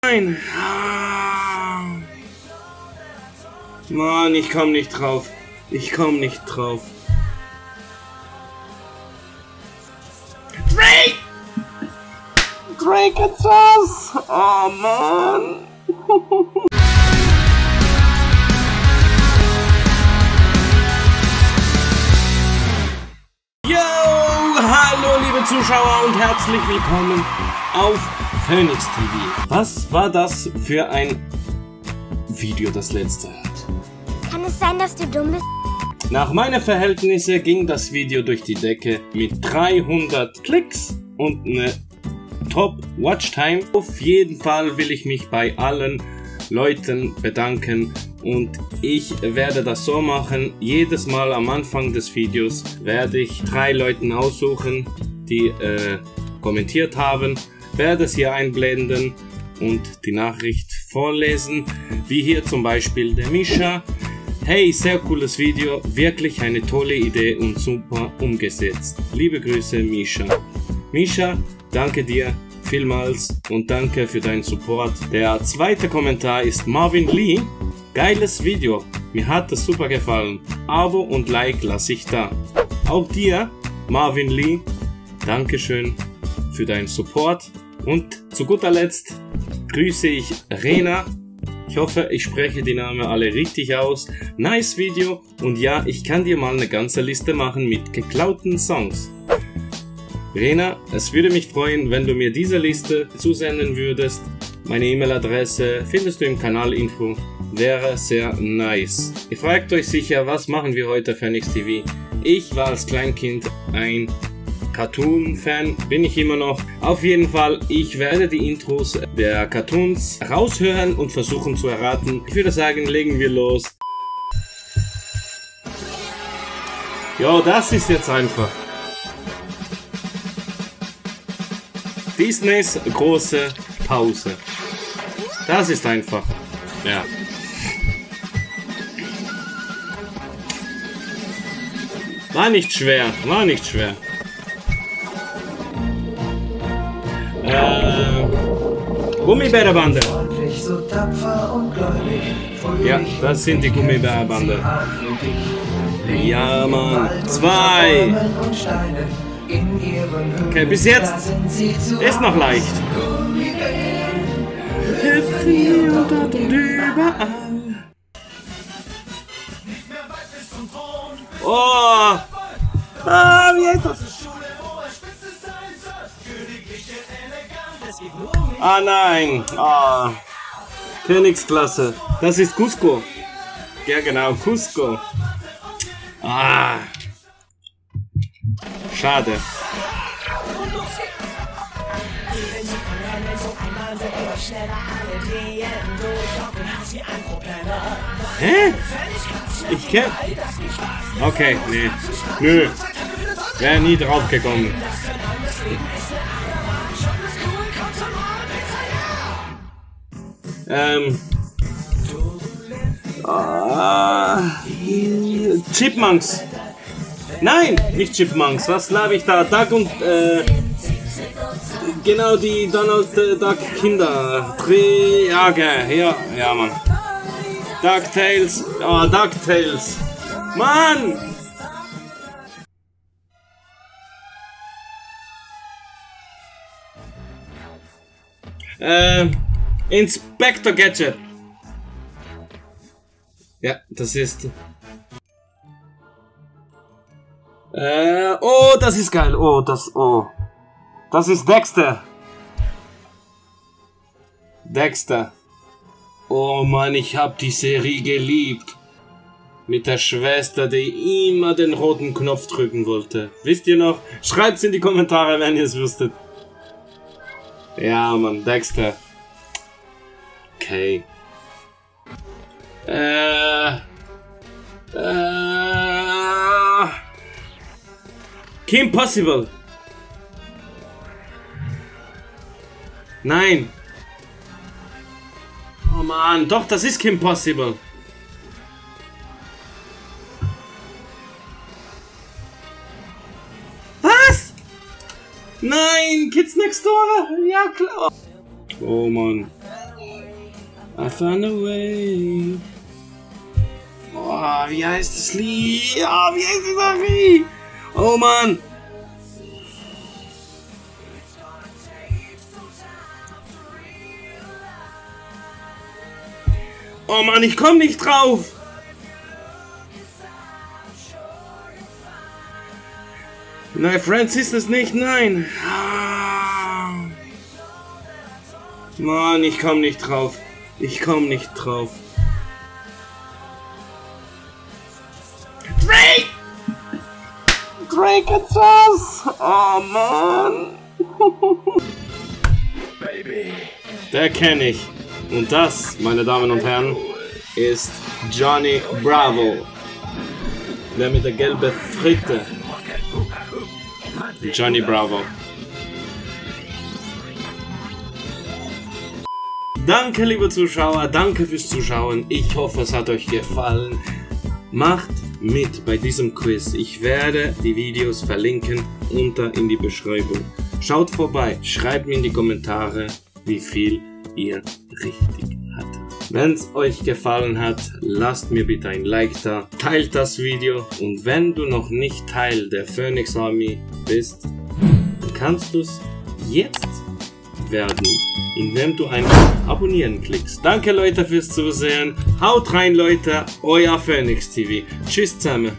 Nein. Ah. Mann, ich komm nicht drauf. Ich komm nicht drauf. Drake! Drake ist das! Oh Mann! Yo! Hallo liebe Zuschauer und herzlich willkommen auf Phoenix TV. Was war das für ein Video, das letzte? Kann es sein, dass du dumm bist? Nach meinen Verhältnissen ging das Video durch die Decke mit 300 Klicks und eine Top-Watchtime. Auf jeden Fall will ich mich bei allen Leuten bedanken und ich werde das so machen. Jedes Mal am Anfang des Videos werde ich 3 Leuten aussuchen, die kommentiert haben, werde es hier einblenden und die Nachricht vorlesen, wie hier zum Beispiel der Misha. Hey, sehr cooles Video, wirklich eine tolle Idee und super umgesetzt. Liebe Grüße, Misha. Misha, danke dir vielmals und danke für deinen Support. Der zweite Kommentar ist Marvin Lee. Geiles Video, mir hat es super gefallen. Abo und Like lasse ich da. Auch dir, Marvin Lee, Dankeschön für deinen Support. Und zu guter Letzt grüße ich Rena. Ich hoffe, ich spreche die Namen alle richtig aus. Nice Video und ja, ich kann dir mal eine ganze Liste machen mit geklauten Songs. Rena, es würde mich freuen, wenn du mir diese Liste zusenden würdest. Meine E-Mail-Adresse findest du im Kanalinfo. Wäre sehr nice. Ihr fragt euch sicher, was machen wir heute auf Phoenix TV? Ich war als Kleinkind ein Cartoon-Fan, bin ich immer noch. Auf jeden Fall, ich werde die Intros der Cartoons raushören und versuchen zu erraten. Ich würde sagen, legen wir los. Jo, das ist jetzt einfach. Disneys große Pause. Das ist einfach. Ja. War nicht schwer, war nicht schwer. Gummibärenbande. Ja, das sind die Gummibärenbande. Ja, Mann. 2. Okay, bis jetzt ist noch leicht. Oh! Ah, wie heißt das? Ah nein! Ah. Königsklasse. Das ist Cusco. Ja genau, Cusco. Ah. Schade. Hä? Ich kenn... Okay, nee. Nö. Wäre nie drauf gekommen. Chipmunks. Nein, nicht Chipmunks. Was labe ich da? Duck und genau die Donald Duck Kinder. Triage. Ja, Mann. DuckTales. Oh, DuckTales. Mann! Inspector Gadget. Ja, das ist... oh, das ist geil. Oh. Das ist Dexter. Dexter. Oh Mann, ich hab die Serie geliebt. Mit der Schwester, die immer den roten Knopf drücken wollte. Wisst ihr noch? Schreibt's in die Kommentare, wenn ihr es wüsstet. Ja, Mann, Dexter. Okay. Kim Possible. Nein. Oh Mann, doch, das ist Kim Possible. Was? Nein, Kids Next Door. Ja, klar. Oh Mann. I found a way. Oh, wie heißt das Lied? Ja, wie heißt das Lied? Oh Mann. Oh Mann, ich komm nicht drauf. Nein, Friends ist es nicht, nein. Mann, ich komm nicht drauf. Ich komm nicht drauf. Drake! Drake hat's was! Oh Mann! Baby. Der kenne ich. Und das, meine Damen und Herren, ist Johnny Bravo. Der mit der gelben Fritte. Johnny Bravo. Danke, liebe Zuschauer, danke fürs Zuschauen. Ich hoffe, es hat euch gefallen. Macht mit bei diesem Quiz. Ich werde die Videos verlinken unter in die Beschreibung. Schaut vorbei, schreibt mir in die Kommentare, wie viel ihr richtig hattet. Wenn es euch gefallen hat, lasst mir bitte ein Like da, teilt das Video und wenn du noch nicht Teil der Phoenix Army bist, dann kannst du es jetzt werden, indem du ein Abonnieren klickst. Danke Leute fürs Zusehen, haut rein Leute, euer Phoenix TV. Tschüss zusammen.